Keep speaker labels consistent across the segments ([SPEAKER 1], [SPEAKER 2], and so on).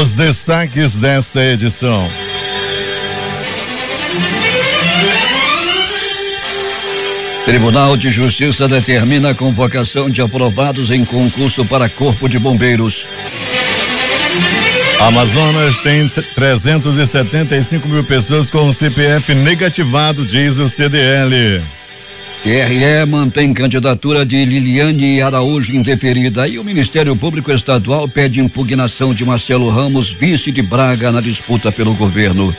[SPEAKER 1] Os destaques desta edição.
[SPEAKER 2] Tribunal de Justiça determina a convocação de aprovados em concurso para Corpo de Bombeiros.
[SPEAKER 1] Amazonas tem 375 mil pessoas com CPF negativado, diz o CDL.
[SPEAKER 2] TRE mantém candidatura de Liliane Araújo indeferida e o Ministério Público Estadual pede impugnação de Marcelo Ramos, vice de Braga, na disputa pelo governo.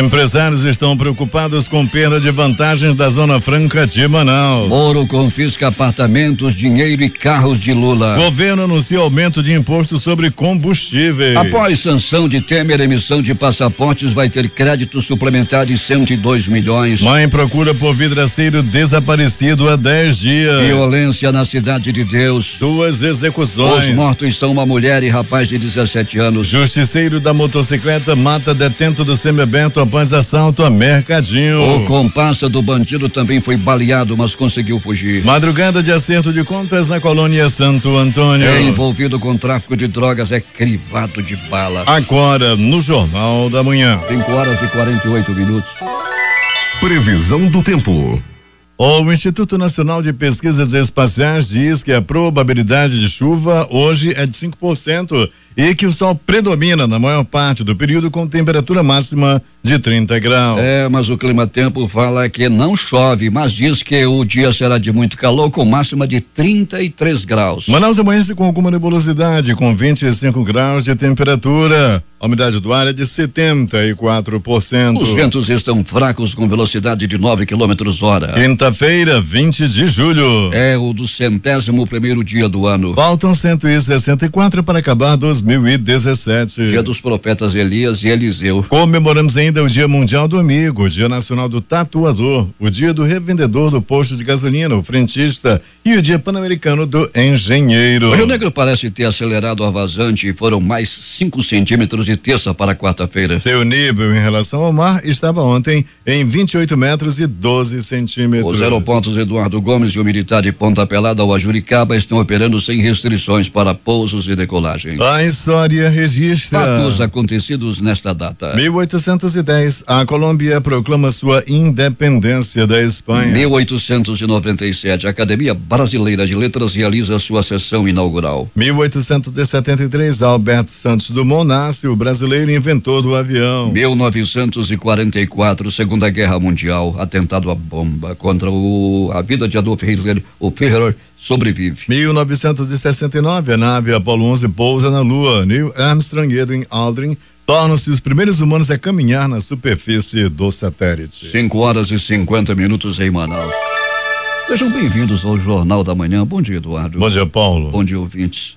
[SPEAKER 1] Empresários estão preocupados com perda de vantagens da Zona Franca de Manaus.
[SPEAKER 2] Moro confisca apartamentos, dinheiro e carros de Lula.
[SPEAKER 1] Governo anuncia aumento de imposto sobre combustíveis.
[SPEAKER 2] Após sanção de Temer, emissão de passaportes vai ter crédito suplementar de 102 milhões.
[SPEAKER 1] Mãe procura por vidraceiro desaparecido há 10 dias.
[SPEAKER 2] Violência na Cidade de Deus.
[SPEAKER 1] 2 execuções.
[SPEAKER 2] Os mortos são uma mulher e rapaz de 17 anos.
[SPEAKER 1] Justiceiro da motocicleta mata detento do semiaberto após assalto a mercadinho.
[SPEAKER 2] O comparsa do bandido também foi baleado, mas conseguiu fugir.
[SPEAKER 1] Madrugada de acerto de contas na colônia Santo Antônio.
[SPEAKER 2] Envolvido com tráfico de drogas é crivado de balas.
[SPEAKER 1] Agora no Jornal da Manhã.
[SPEAKER 2] 5h48.
[SPEAKER 3] Previsão do tempo.
[SPEAKER 1] O Instituto Nacional de Pesquisas Espaciais diz que a probabilidade de chuva hoje é de 5% e que o sol predomina na maior parte do período com temperatura máxima de 30 graus.
[SPEAKER 2] Mas o clima-tempo fala que não chove, mas diz que o dia será de muito calor com máxima de 33 graus.
[SPEAKER 1] Manaus amanhece com alguma nebulosidade, com 25 graus de temperatura. A umidade do ar é de 74%.
[SPEAKER 2] Os ventos estão fracos com velocidade de 9 km/h.
[SPEAKER 1] Quinta-feira, 20 de julho.
[SPEAKER 2] É o do 101º dia do ano.
[SPEAKER 1] Faltam 164 para acabar 2017.
[SPEAKER 2] Dia dos profetas Elias e Eliseu.
[SPEAKER 1] Comemoramos ainda o Dia Mundial do Amigo, o Dia Nacional do Tatuador, o Dia do Revendedor do Posto de Gasolina, o Frentista e o Dia Pan-Americano do Engenheiro.
[SPEAKER 2] O Rio Negro parece ter acelerado a vazante e foram mais 5 centímetros de terça para quarta-feira.
[SPEAKER 1] Seu nível em relação ao mar estava ontem em 28 metros e 12 centímetros.
[SPEAKER 2] Os aeroportos Eduardo Gomes e o Militar de Ponta Pelada ao Ajuricaba estão operando sem restrições para pousos e decolagens.
[SPEAKER 1] A história registra
[SPEAKER 2] fatos acontecidos nesta data.
[SPEAKER 1] 1810, a Colômbia proclama sua independência da Espanha.
[SPEAKER 2] 1897, a Academia Brasileira de Letras realiza sua sessão inaugural.
[SPEAKER 1] 1873, Alberto Santos Dumont nasce, o brasileiro inventor do avião.
[SPEAKER 2] 1944, Segunda Guerra Mundial, atentado à bomba contra a vida de Adolf Hitler, o Führer sobrevive.
[SPEAKER 1] 1969, a nave Apollo 11 pousa na Lua. Neil Armstrong e Edwin Aldrin tornam-se os primeiros humanos a caminhar na superfície do satélite.
[SPEAKER 2] 5h50 em Manaus. Sejam bem-vindos ao Jornal da Manhã. Bom dia, Eduardo.
[SPEAKER 1] Bom dia, Paulo.
[SPEAKER 2] Bom dia, ouvintes.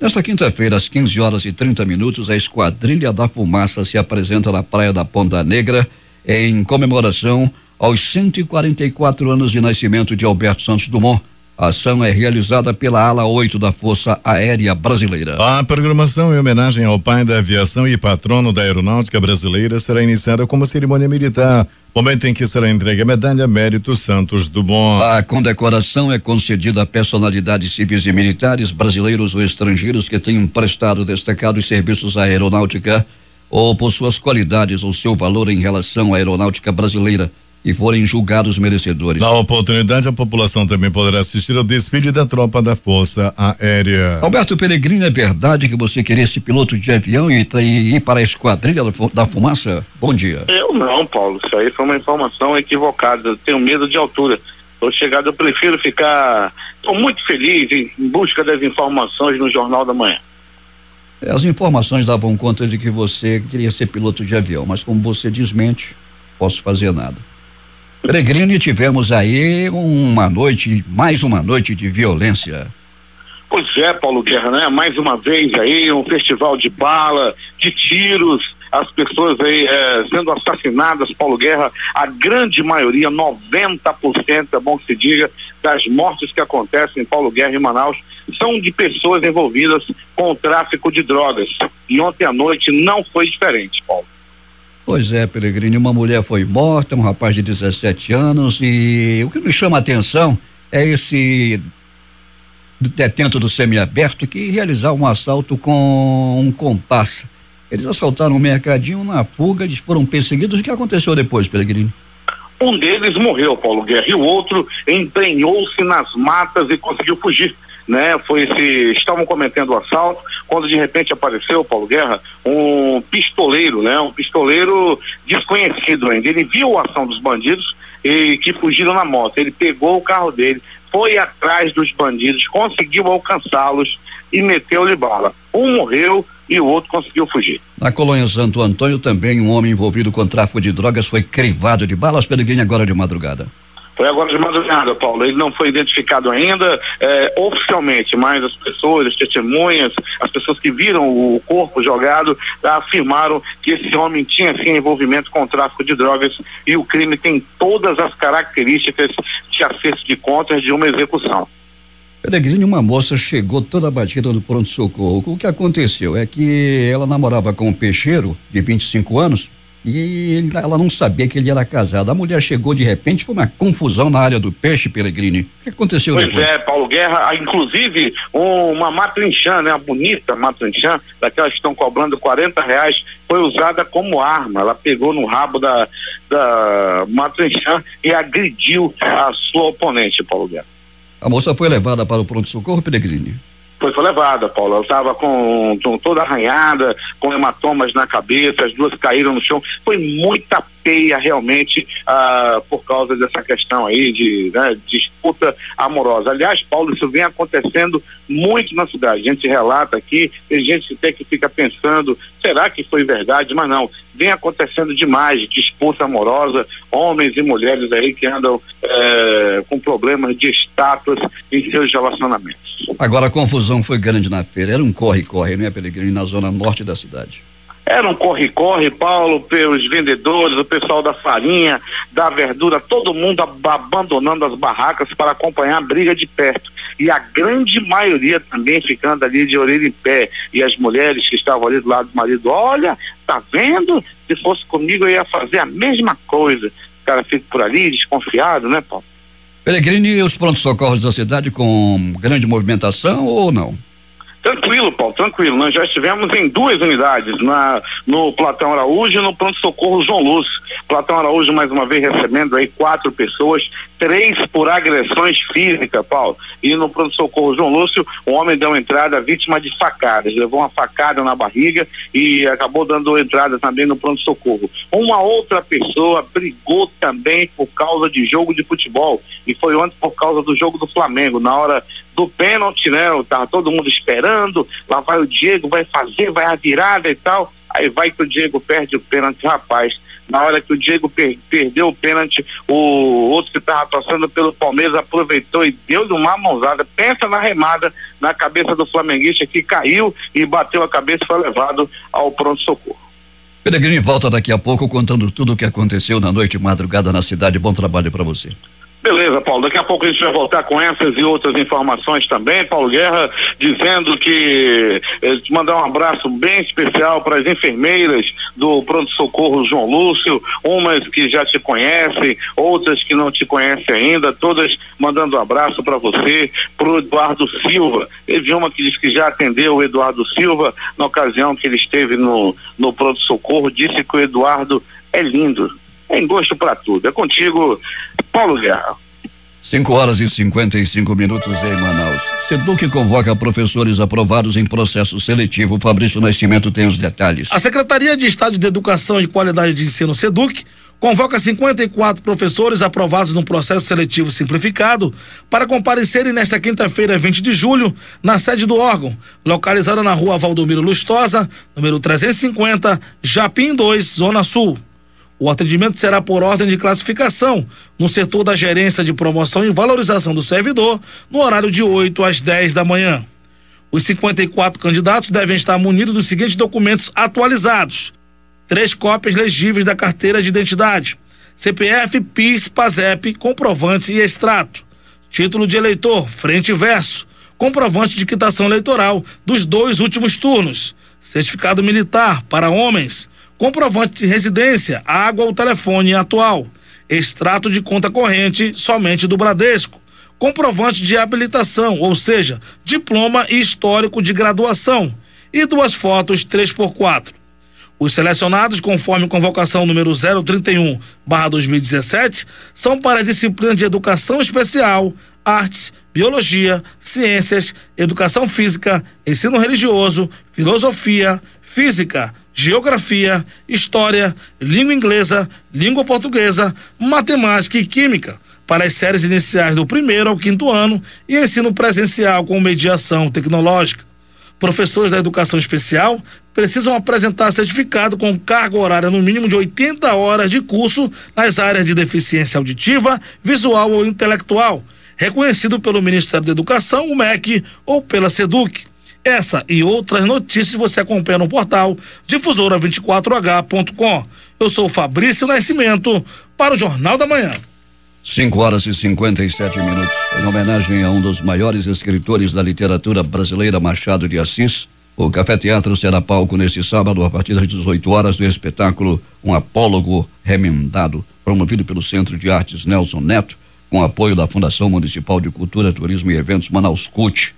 [SPEAKER 2] Nesta quinta-feira, às 15h30, a Esquadrilha da Fumaça se apresenta na Praia da Ponta Negra em comemoração aos 144 anos de nascimento de Alberto Santos Dumont. A ação é realizada pela ala 8 da Força Aérea Brasileira.
[SPEAKER 1] A programação em homenagem ao pai da aviação e patrono da aeronáutica brasileira será iniciada com uma cerimônia militar, momento em que será entregue a medalha Mérito Santos Dumont.
[SPEAKER 2] A condecoração é concedida a personalidades civis e militares brasileiros ou estrangeiros que tenham prestado destacados serviços à aeronáutica ou por suas qualidades ou seu valor em relação à aeronáutica brasileira e forem julgados merecedores.
[SPEAKER 1] Na oportunidade, a população também poderá assistir ao desfile da tropa da Força Aérea.
[SPEAKER 2] Alberto Peregrino, é verdade que você queria ser piloto de avião e ir para a Esquadrilha da Fumaça? Bom dia.
[SPEAKER 4] Eu não, Paulo, isso aí foi uma informação equivocada, eu tenho medo de altura. Eu prefiro ficar, estou muito feliz em busca das informações no Jornal da Manhã.
[SPEAKER 2] As informações davam conta de que você queria ser piloto de avião, mas como você desmente, posso fazer nada. Peregrino, tivemos aí mais uma noite de violência.
[SPEAKER 4] Pois é, Paulo Guerra, né? Mais uma vez aí, um festival de bala, de tiros, as pessoas aí sendo assassinadas, Paulo Guerra, a grande maioria, 90%, é bom que se diga, das mortes que acontecem em Paulo Guerra e Manaus, são de pessoas envolvidas com o tráfico de drogas. E ontem à noite não foi diferente, Paulo.
[SPEAKER 2] Pois é, Peregrino, uma mulher foi morta, um rapaz de 17 anos, e o que me chama a atenção é esse detento do semiaberto que realizar um assalto com um comparsa. Eles assaltaram um mercadinho na fuga, eles foram perseguidos. O que aconteceu depois, Pellegrini?
[SPEAKER 4] Um deles morreu, Paulo Guerra, e o outro embrenhou-se nas matas e conseguiu fugir, né? Estavam cometendo o assalto, quando de repente apareceu, Paulo Guerra, um pistoleiro, né? Um pistoleiro desconhecido ainda. Ele viu a ação dos bandidos que fugiram na moto. Ele pegou o carro dele, foi atrás dos bandidos, conseguiu alcançá-los e meteu-lhe bala. Um morreu e o outro conseguiu fugir.
[SPEAKER 2] Na colônia Santo Antônio também um homem envolvido com tráfico de drogas foi crivado de balas. Pellegrini, agora de madrugada.
[SPEAKER 4] Foi agora de madrugada, Paulo. Ele não foi identificado ainda oficialmente, mas as pessoas, as testemunhas, as pessoas que viram o corpo jogado, afirmaram que esse homem tinha sim envolvimento com o tráfico de drogas e o crime tem todas as características de acerto de contas de uma execução.
[SPEAKER 2] Pellegrini, uma moça chegou toda batida no pronto-socorro. O que aconteceu é que ela namorava com um peixeiro de 25 anos e ela não sabia que ele era casado. A mulher chegou de repente, foi uma confusão na área do peixe, Pellegrini. O que aconteceu depois?
[SPEAKER 4] Pois é, Paulo Guerra, inclusive uma matrinchã, né? Uma bonita matrinchã, daquelas que estão cobrando R$40, foi usada como arma. Ela pegou no rabo da matrinchã e agrediu a sua oponente, Paulo Guerra.
[SPEAKER 2] A moça foi levada para o pronto-socorro, Pellegrini?
[SPEAKER 4] Foi levada, Paulo. Ela estava com toda arranhada, com hematomas na cabeça, as duas caíram no chão. Foi muita peia realmente por causa dessa questão aí de disputa amorosa. Aliás, Paulo, isso vem acontecendo muito na cidade. A gente relata aqui, tem gente até que fica pensando, será que foi verdade? Mas não, vem acontecendo demais, disputa amorosa, homens e mulheres aí que andam com problemas de status em seus relacionamentos.
[SPEAKER 2] Agora a confusão foi grande na feira, era um corre-corre, né, Pellegrini, na zona norte da cidade.
[SPEAKER 4] Era um corre-corre, Paulo, pelos vendedores, o pessoal da farinha, da verdura, todo mundo abandonando as barracas para acompanhar a briga de perto. E a grande maioria também ficando ali de orelha em pé. E as mulheres que estavam ali do lado do marido, olha, tá vendo? Se fosse comigo eu ia fazer a mesma coisa. O cara fica por ali desconfiado, né, Paulo?
[SPEAKER 2] Pellegrini, e os prontos-socorros da cidade com grande movimentação ou não?
[SPEAKER 4] Tranquilo, Paulo, tranquilo. Nós já estivemos em 2 unidades, no Platão Araújo e no pronto-socorro João Lúcio. Platão Araújo, mais uma vez, recebendo aí 4 pessoas, 3 por agressões físicas, Paulo. E no pronto-socorro João Lúcio, o homem deu entrada vítima de facadas, levou uma facada na barriga e acabou dando entrada também no pronto-socorro. Uma outra pessoa brigou também por causa de jogo de futebol e foi ontem por causa do jogo do Flamengo, na hora do pênalti, né? Tava todo mundo esperando, lá vai o Diego, vai fazer, vai a virada e tal, aí vai que o Diego perde o pênalti, rapaz. Na hora que o Diego perdeu o pênalti, o outro que estava passando pelo Palmeiras aproveitou e deu-lhe uma mãozada. Pensa na remada na cabeça do flamenguista que caiu e bateu a cabeça e foi levado ao pronto-socorro.
[SPEAKER 2] Pellegrini volta daqui a pouco contando tudo o que aconteceu na noite e madrugada na cidade. Bom trabalho para você.
[SPEAKER 4] Beleza, Paulo, daqui a pouco a gente vai voltar com essas e outras informações também, Paulo Guerra, dizendo que mandar um abraço bem especial para as enfermeiras do pronto-socorro João Lúcio, umas que já te conhecem, outras que não te conhecem ainda, todas mandando um abraço para você, pro Eduardo Silva. Teve uma que disse que já atendeu o Eduardo Silva na ocasião que ele esteve no pronto-socorro, disse que o Eduardo é lindo. Tem gosto para tudo. É contigo, Paulo Guerra.
[SPEAKER 2] 5h55 em Manaus. SEDUC convoca professores aprovados em processo seletivo. Fabrício Nascimento tem os detalhes.
[SPEAKER 5] A Secretaria de Estado de Educação e Qualidade de Ensino, SEDUC, convoca 54 professores aprovados no processo seletivo simplificado para comparecerem nesta quinta-feira, 20 de julho, na sede do órgão, localizada na rua Valdomiro Lustosa, número 350, Japim 2, Zona Sul. O atendimento será por ordem de classificação, no setor da gerência de promoção e valorização do servidor, no horário de 8 às 10 da manhã. Os 54 candidatos devem estar munidos dos seguintes documentos atualizados: 3 cópias legíveis da carteira de identidade, CPF, PIS, PASEP, comprovante e extrato, título de eleitor, frente e verso, comprovante de quitação eleitoral dos 2 últimos turnos, certificado militar para homens, comprovante de residência, água ou telefone atual, extrato de conta corrente somente do Bradesco, comprovante de habilitação, ou seja, diploma e histórico de graduação, e 2 fotos 3x4. Os selecionados, conforme convocação número 031/2017, são para a disciplina de Educação Especial, Artes, Biologia, Ciências, Educação Física, Ensino Religioso, Filosofia, Física, Geografia, História, Língua Inglesa, Língua Portuguesa, Matemática e Química, para as séries iniciais do 1º ao 5º ano e ensino presencial com mediação tecnológica. Professores da Educação Especial precisam apresentar certificado com carga horária no mínimo de 80 horas de curso nas áreas de deficiência auditiva, visual ou intelectual, reconhecido pelo Ministério da Educação, o MEC, ou pela SEDUC. Essa e outras notícias você acompanha no portal difusora24h.com. Eu sou Fabrício Nascimento para o Jornal da Manhã.
[SPEAKER 2] 5h57. Em homenagem a um dos maiores escritores da literatura brasileira, Machado de Assis, o Café Teatro será palco neste sábado a partir das 18 horas do espetáculo Um Apólogo Remendado, promovido pelo Centro de Artes Nelson Neto, com apoio da Fundação Municipal de Cultura, Turismo e Eventos Manaus CUT.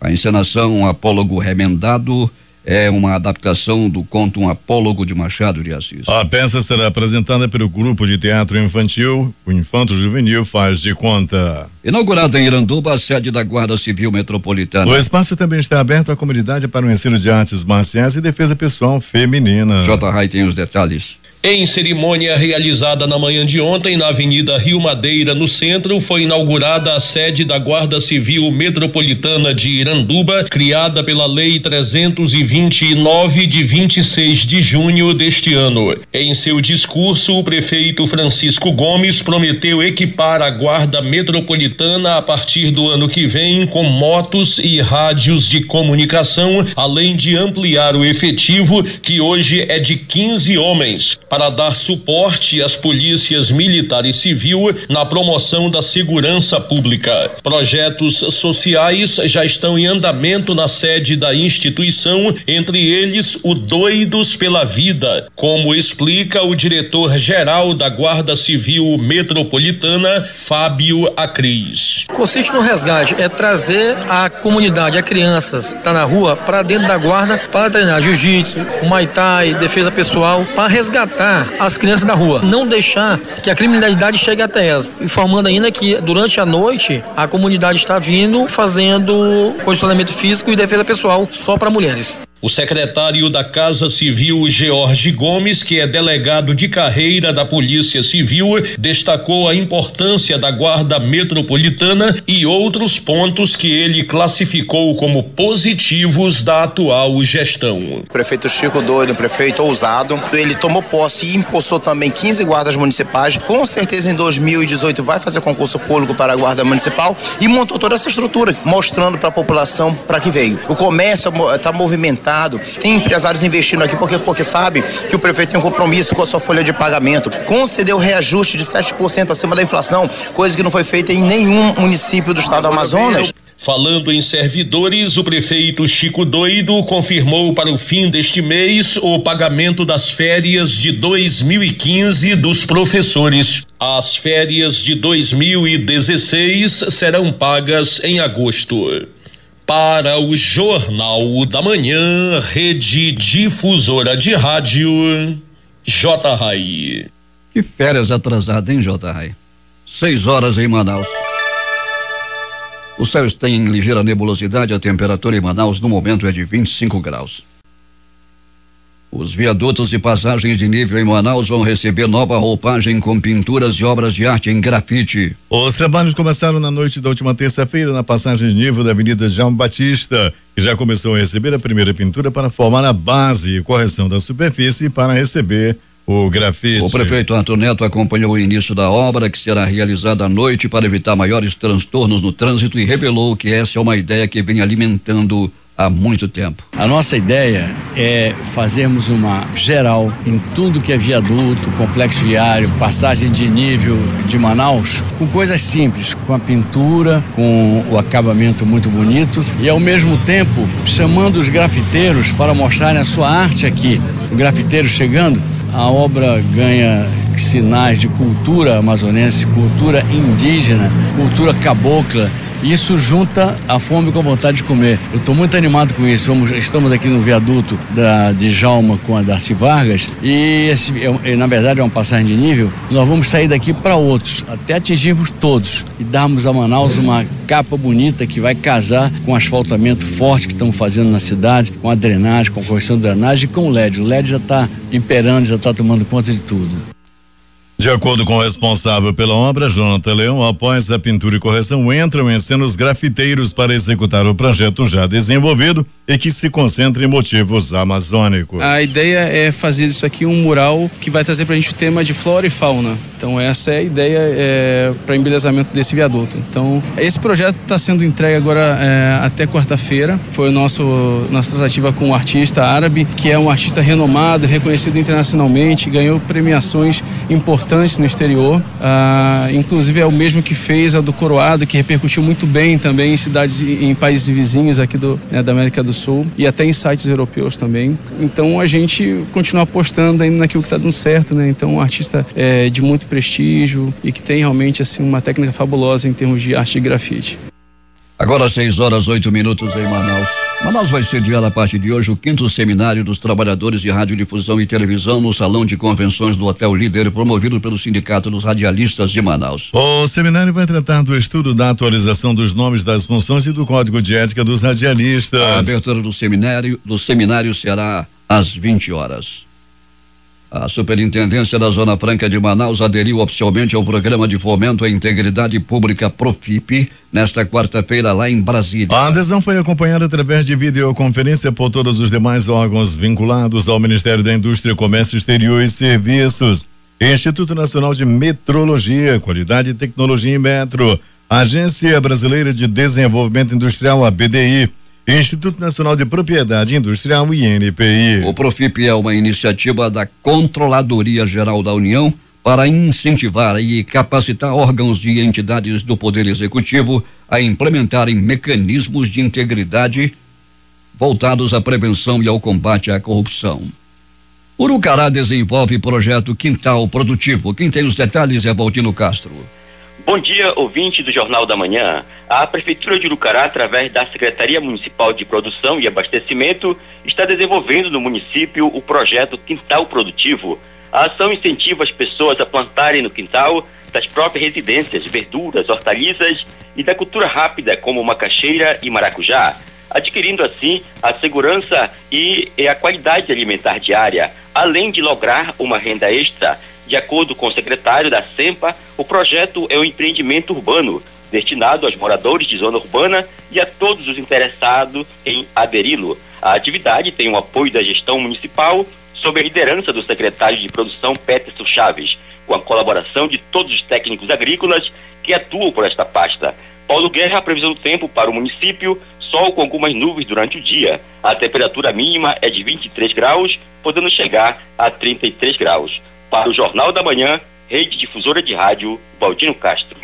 [SPEAKER 2] A encenação Um Apólogo Remendado é uma adaptação do conto Um Apólogo de Machado de Assis.
[SPEAKER 1] A peça será apresentada pelo grupo de teatro infantil, o Infanto Juvenil Faz de Conta.
[SPEAKER 2] Inaugurada em Iranduba, a sede da Guarda Civil Metropolitana.
[SPEAKER 1] O espaço também está aberto à comunidade para o ensino de artes marciais e defesa pessoal feminina.
[SPEAKER 2] J. tem os detalhes.
[SPEAKER 6] Em cerimônia realizada na manhã de ontem na Avenida Rio Madeira, no centro, foi inaugurada a sede da Guarda Civil Metropolitana de Iranduba, criada pela Lei 329 de 26 de junho deste ano. Em seu discurso, o prefeito Francisco Gomes prometeu equipar a Guarda Metropolitana a partir do ano que vem com motos e rádios de comunicação, além de ampliar o efetivo, que hoje é de 15 homens, para dar suporte às polícias militar e civil na promoção da segurança pública. Projetos sociais já estão em andamento na sede da instituição, entre eles o Doidos pela Vida, como explica o diretor-geral da Guarda Civil Metropolitana, Fábio Acris.
[SPEAKER 7] Consiste no resgate, é trazer a comunidade, a crianças, tá na rua, para dentro da guarda, para treinar jiu-jitsu, muay thai, defesa pessoal, para resgatar as crianças da rua, não deixar que a criminalidade chegue até elas, informando ainda que durante a noite a comunidade está vindo fazendo condicionamento físico e defesa pessoal só para mulheres.
[SPEAKER 6] O secretário da Casa Civil, George Gomes, que é delegado de carreira da Polícia Civil, destacou a importância da Guarda Metropolitana e outros pontos que ele classificou como positivos da atual gestão.
[SPEAKER 8] O prefeito Chico Doido, um prefeito ousado, ele tomou posse e impulsou também 15 guardas municipais. Com certeza em 2018 vai fazer concurso público para a Guarda Municipal e montou toda essa estrutura, mostrando para a população para que veio. O comércio está movimentado. Tem empresários investindo aqui porque sabe que o prefeito tem um compromisso com a sua folha de pagamento. Concedeu reajuste de 7% acima da inflação, coisa que não foi feita em nenhum município do estado do Amazonas.
[SPEAKER 6] Falando em servidores, o prefeito Chico Doido confirmou para o fim deste mês o pagamento das férias de 2015 dos professores. As férias de 2016 serão pagas em agosto. Para o Jornal da Manhã, Rede Difusora de Rádio, J.
[SPEAKER 2] Que férias atrasadas, hein, J. 6 horas em Manaus. O céu está em ligeira nebulosidade, a temperatura em Manaus no momento é de 25 graus. Os viadutos e passagens de nível em Manaus vão receber nova roupagem com pinturas e obras de arte em grafite.
[SPEAKER 1] Os trabalhos começaram na noite da última terça-feira na passagem de nível da Avenida João Batista, que já começou a receber a primeira pintura para formar a base e correção da superfície para receber o grafite.
[SPEAKER 2] O prefeito Arthur Neto acompanhou o início da obra, que será realizada à noite para evitar maiores transtornos no trânsito, e revelou que essa é uma ideia que vem alimentando há muito tempo.
[SPEAKER 9] A nossa ideia é fazermos uma geral em tudo que é viaduto, complexo viário, passagem de nível de Manaus, com coisas simples, com a pintura, com o acabamento muito bonito e ao mesmo tempo chamando os grafiteiros para mostrarem a sua arte aqui. O grafiteiro chegando, a obra ganha sinais de cultura amazonense, cultura indígena, cultura cabocla Isso junta a fome com a vontade de comer. Eu estou muito animado com isso. Estamos aqui no viaduto de Djalma com a Darcy Vargas e na verdade é uma passagem de nível. Nós vamos sair daqui para outros, até atingirmos todos e darmos a Manaus uma capa bonita que vai casar com o asfaltamento forte que estamos fazendo na cidade, com a drenagem, com a correção de drenagem e com o LED. O LED já está imperando, já está tomando conta de tudo.
[SPEAKER 1] De acordo com o responsável pela obra, Jonathan Leão, após a pintura e correção, entram em cena os grafiteiros para executar o projeto já desenvolvido e que se concentra em motivos amazônicos.
[SPEAKER 10] A ideia é fazer isso aqui um mural que vai trazer pra gente o tema de flora e fauna. Então essa é a ideia para embelezamento desse viaduto. Então esse projeto está sendo entregue agora até quarta-feira. Foi nossa tratativa com um artista árabe, que é um artista renomado, reconhecido internacionalmente, ganhou premiações importantes no exterior. Inclusive é o mesmo que fez a do Coroado, que repercutiu muito bem também em cidades, em países vizinhos aqui da América do Sul e até em sites europeus também. Então a gente continua apostando ainda naquilo que está dando certo, né? Então um artista de muito prestígio e que tem realmente assim uma técnica fabulosa em termos de arte de grafite.
[SPEAKER 2] Agora 6h08 em Manaus. Manaus vai sediar a partir de hoje o 5º Seminário dos Trabalhadores de Radiodifusão e Televisão no Salão de Convenções do Hotel Líder, promovido pelo Sindicato dos Radialistas de Manaus.
[SPEAKER 1] O seminário vai tratar do estudo da atualização dos nomes das funções e do Código de Ética dos Radialistas.
[SPEAKER 2] A abertura do seminário será às 20 horas. A Superintendência da Zona Franca de Manaus aderiu oficialmente ao Programa de Fomento à Integridade Pública Profip nesta quarta-feira lá em Brasília.
[SPEAKER 1] A adesão foi acompanhada através de videoconferência por todos os demais órgãos vinculados ao Ministério da Indústria, Comércio Exterior e Serviços, Instituto Nacional de Metrologia, Qualidade e Tecnologia em Metro, Agência Brasileira de Desenvolvimento Industrial, a BDI, Instituto Nacional de Propriedade Industrial e INPI.
[SPEAKER 2] O Profip é uma iniciativa da Controladoria Geral da União para incentivar e capacitar órgãos e entidades do Poder Executivo a implementarem mecanismos de integridade voltados à prevenção e ao combate à corrupção. Urucará desenvolve projeto Quintal Produtivo. Quem tem os detalhes é Valdino Castro.
[SPEAKER 11] Bom dia, ouvinte do Jornal da Manhã. A Prefeitura de Urucará, através da Secretaria Municipal de Produção e Abastecimento, está desenvolvendo no município o projeto Quintal Produtivo. A ação incentiva as pessoas a plantarem no quintal das próprias residências verduras, hortaliças e da cultura rápida como macaxeira e maracujá, adquirindo assim a segurança e a qualidade alimentar diária, além de lograr uma renda extra. De acordo com o secretário da SEMPA, o projeto é um empreendimento urbano destinado aos moradores de zona urbana e a todos os interessados em aderi-lo. A atividade tem o apoio da gestão municipal sob a liderança do secretário de Produção Peterson Chaves, com a colaboração de todos os técnicos agrícolas que atuam por esta pasta. Paulo Guerra, a previsão do tempo para o município: sol com algumas nuvens durante o dia. A temperatura mínima é de 23 graus, podendo chegar a 33 graus. Para o Jornal da Manhã, Rede Difusora de Rádio, Valdino Castro.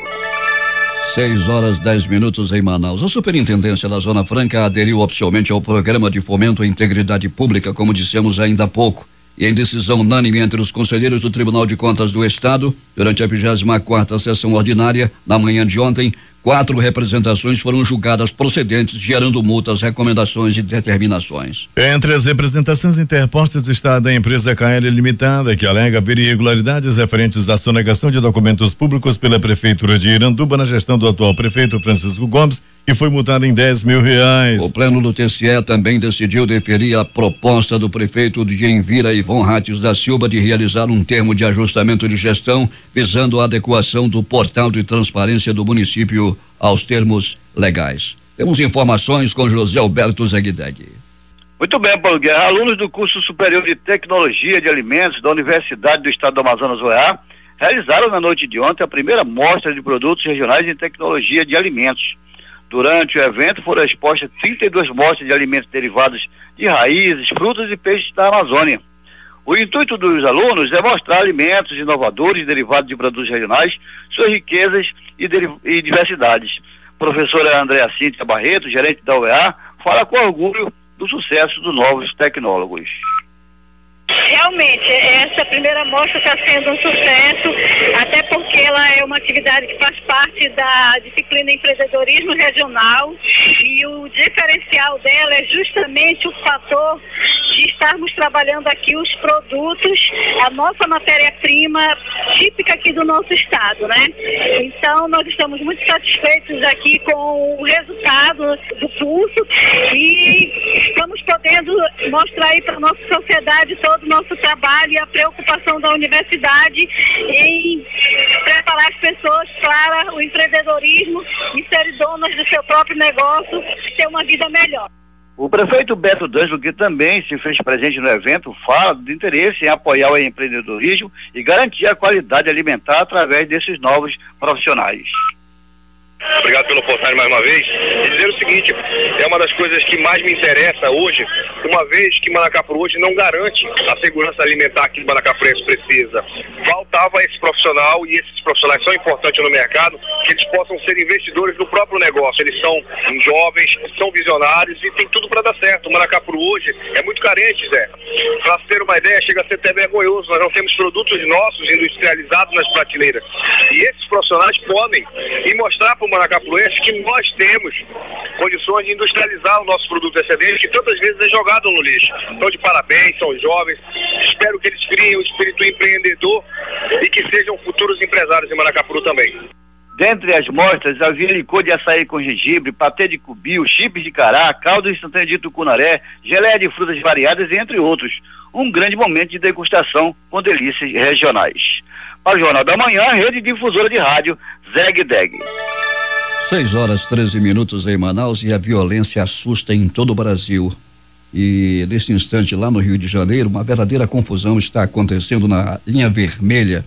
[SPEAKER 2] 6h10 em Manaus. A Superintendência da Zona Franca aderiu oficialmente ao Programa de Fomento à Integridade Pública, como dissemos ainda há pouco. E em decisão unânime entre os conselheiros do Tribunal de Contas do Estado, durante a 24ª sessão ordinária, na manhã de ontem, 4 representações foram julgadas procedentes, gerando multas, recomendações e determinações.
[SPEAKER 1] Entre as representações interpostas está a da empresa KL Limitada, que alega haver irregularidades referentes à sonegação de documentos públicos pela Prefeitura de Iranduba na gestão do atual prefeito Francisco Gomes, que foi multada em R$10 mil.
[SPEAKER 2] O pleno do TCE também decidiu deferir a proposta do prefeito de Envira, Ivon Rates da Silva, de realizar um termo de ajustamento de gestão visando a adequação do portal de transparência do município aos termos legais. Temos informações com José Alberto Zaguideg.
[SPEAKER 12] Muito bem, Paulo Guerra. Alunos do curso superior de Tecnologia de Alimentos da Universidade do Estado do Amazonas, OEA, realizaram na noite de ontem a primeira mostra de produtos regionais em tecnologia de alimentos. Durante o evento foram expostas 32 mostras de alimentos derivados de raízes, frutas e peixes da Amazônia. O intuito dos alunos é mostrar alimentos inovadores derivados de produtos regionais, suas riquezas e diversidades. Professora Andréa Cíntia Barreto, gerente da UEA, fala com orgulho do sucesso dos novos tecnólogos.
[SPEAKER 13] Realmente, essa primeira mostra está sendo um sucesso, até porque ela é uma atividade que faz parte da disciplina empreendedorismo regional, e o diferencial dela é justamente o fator de estarmos trabalhando aqui os produtos, a nossa matéria-prima típica aqui do nosso estado, né? Então, nós estamos muito satisfeitos aqui com o resultado do curso e estamos podendo mostrar aí para a nossa sociedade todo o nosso trabalho e a preocupação da universidade em preparar as pessoas para o empreendedorismo e serem donas do seu próprio negócio e ter uma vida melhor.
[SPEAKER 12] O prefeito Beto D'Angelo, que também se fez presente no evento, fala do interesse em apoiar o empreendedorismo e garantir a qualidade alimentar através desses novos profissionais.
[SPEAKER 14] Obrigado pela oportunidade mais uma vez. E dizer o seguinte, é uma das coisas que mais me interessa hoje, uma vez que Manacapuru hoje não garante a segurança alimentar que Manacapurense precisa. Faltava esse profissional, e esses profissionais são importantes no mercado, que eles possam ser investidores no próprio negócio. Eles são jovens, são visionários e tem tudo para dar certo. O Manacapuru hoje é muito carente, Zé. Para ter uma ideia, chega a ser até vergonhoso. Nós não temos produtos nossos industrializados nas prateleiras. E esses profissionais podem ir mostrar para o Manacapurense que nós temos condições de industrializar o nosso produto excedente, que tantas vezes é jogado no lixo. Então, de parabéns, são jovens. Espero que eles criem o espírito empreendedor e que sejam futuros empresários em Manacapuru também.
[SPEAKER 12] Dentre as mostras, havia licor de açaí com gengibre, patê de cubil, chips de cará, caldo instantâneo de tucunaré, geleia de frutas variadas, entre outros. Um grande momento de degustação com delícias regionais. Para o Jornal da Manhã, Rede Difusora de Rádio, Zeg Deg.
[SPEAKER 2] 6h13 em Manaus, e a violência assusta em todo o Brasil. E nesse instante, lá no Rio de Janeiro, uma verdadeira confusão está acontecendo na linha vermelha,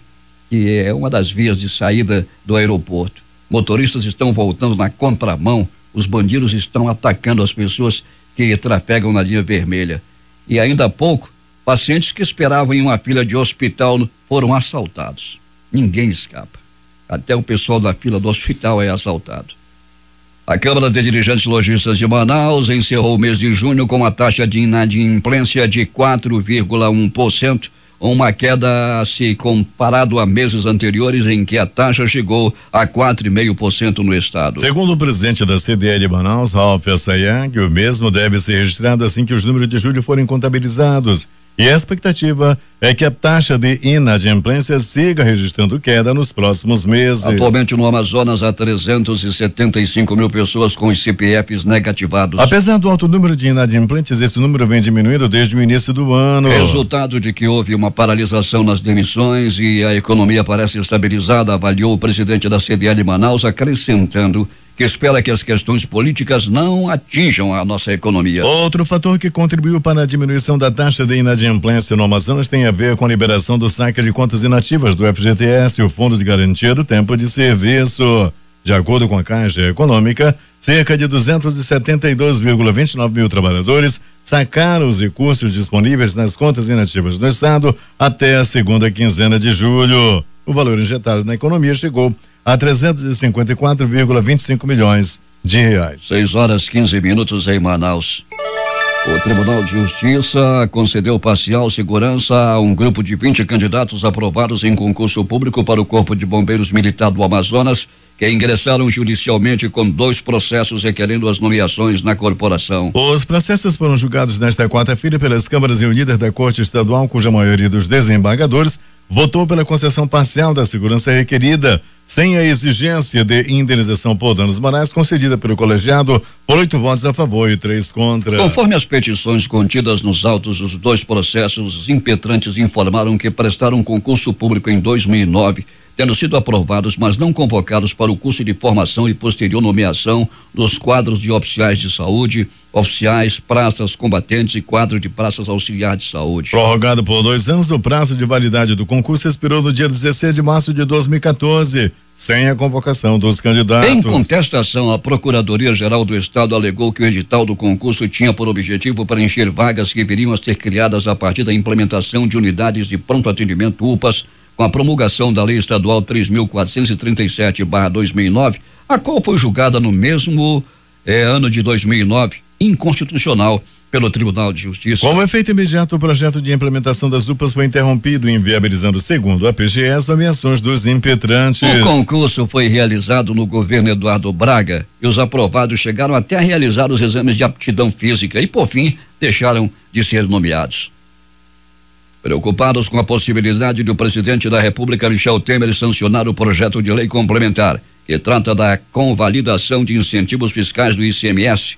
[SPEAKER 2] que é uma das vias de saída do aeroporto. Motoristas estão voltando na contramão, os bandidos estão atacando as pessoas que trafegam na linha vermelha. E ainda há pouco, pacientes que esperavam em uma fila de hospital foram assaltados. Ninguém escapa. Até o pessoal da fila do hospital é assaltado. A Câmara de Dirigentes Lojistas de Manaus encerrou o mês de junho com uma taxa de inadimplência de 4,1%, uma queda se comparado a meses anteriores em que a taxa chegou a 4,5% no estado.
[SPEAKER 1] Segundo o presidente da CDL de Manaus, Ralph Assayag, o mesmo deve ser registrado assim que os números de julho forem contabilizados. E a expectativa é que a taxa de inadimplência siga registrando queda nos próximos meses.
[SPEAKER 2] Atualmente no Amazonas há 375 mil pessoas com os CPFs negativados.
[SPEAKER 1] Apesar do alto número de inadimplentes, esse número vem diminuindo desde o início do ano.
[SPEAKER 2] Resultado de que houve uma paralisação nas demissões e a economia parece estabilizada, avaliou o presidente da CDL Manaus, acrescentando que espera que as questões políticas não atinjam a nossa economia.
[SPEAKER 1] Outro fator que contribuiu para a diminuição da taxa de inadimplência no Amazonas tem a ver com a liberação do saque de contas inativas do FGTS, o Fundo de Garantia do Tempo de Serviço. De acordo com a Caixa Econômica, cerca de 272,29 mil trabalhadores sacaram os recursos disponíveis nas contas inativas do Estado até a segunda quinzena de julho. O valor injetado na economia chegou a 354,25 milhões de reais.
[SPEAKER 2] 6h15 em Manaus. O Tribunal de Justiça concedeu parcial segurança a um grupo de 20 candidatos aprovados em concurso público para o Corpo de Bombeiros Militar do Amazonas, que ingressaram judicialmente com 2 processos requerendo as nomeações na corporação.
[SPEAKER 1] Os processos foram julgados nesta quarta-feira pelas câmaras reunidas da Corte Estadual, cuja maioria dos desembargadores votou pela concessão parcial da segurança requerida, sem a exigência de indenização por danos morais concedida pelo colegiado por 8 votos a favor e 3 contra.
[SPEAKER 2] Conforme as petições contidas nos autos dos 2 processos, os impetrantes informaram que prestaram concurso público em 2009, tendo sido aprovados, mas não convocados para o curso de formação e posterior nomeação dos quadros de oficiais de saúde, oficiais, praças combatentes e quadro de praças auxiliar de saúde.
[SPEAKER 1] Prorrogado por 2 anos, o prazo de validade do concurso expirou no dia 16 de março de 2014, sem a convocação dos candidatos.
[SPEAKER 2] Em contestação, a Procuradoria-Geral do Estado alegou que o edital do concurso tinha por objetivo preencher vagas que viriam a ser criadas a partir da implementação de unidades de pronto atendimento UPAs, com a promulgação da Lei Estadual 3.437/2009, a qual foi julgada no mesmo ano de 2009, inconstitucional, pelo Tribunal de Justiça.
[SPEAKER 1] Como efeito imediato, o projeto de implementação das UPAs foi interrompido, inviabilizando, segundo a PGE, as nomeações dos impetrantes.
[SPEAKER 2] O concurso foi realizado no governo Eduardo Braga e os aprovados chegaram até a realizar os exames de aptidão física e, por fim, deixaram de ser nomeados. Preocupados com a possibilidade de o presidente da República, Michel Temer, sancionar o projeto de lei complementar que trata da convalidação de incentivos fiscais do ICMS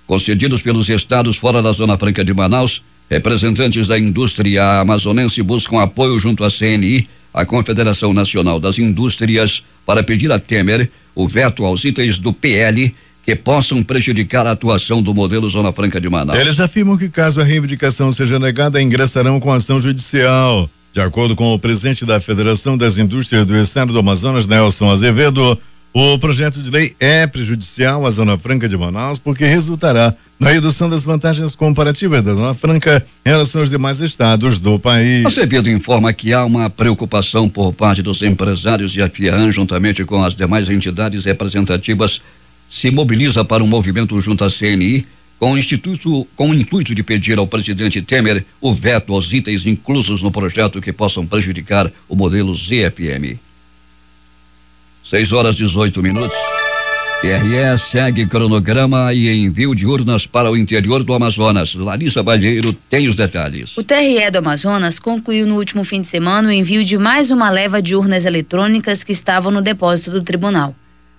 [SPEAKER 2] concedidos pelos estados fora da Zona Franca de Manaus, representantes da indústria amazonense buscam apoio junto à CNI, a Confederação Nacional das Indústrias, para pedir a Temer o veto aos itens do PL que possam prejudicar a atuação do modelo Zona Franca de Manaus.
[SPEAKER 1] Eles afirmam que, caso a reivindicação seja negada, ingressarão com ação judicial. De acordo com o presidente da Federação das Indústrias do Estado do Amazonas, Nelson Azevedo, o projeto de lei é prejudicial à Zona Franca de Manaus porque resultará na redução das vantagens comparativas da Zona Franca em relação aos demais estados do país.
[SPEAKER 2] Azevedo informa que há uma preocupação por parte dos empresários e a FIAN, juntamente com as demais entidades representativas, se mobiliza para um movimento junto à CNI com o intuito de pedir ao presidente Temer o veto aos itens inclusos no projeto que possam prejudicar o modelo ZFM. 6:18. TRE segue cronograma e envio de urnas para o interior do Amazonas. Larissa Balheiro tem os detalhes.
[SPEAKER 15] O TRE do Amazonas concluiu no último fim de semana o envio de mais uma leva de urnas eletrônicas que estavam no depósito do tribunal.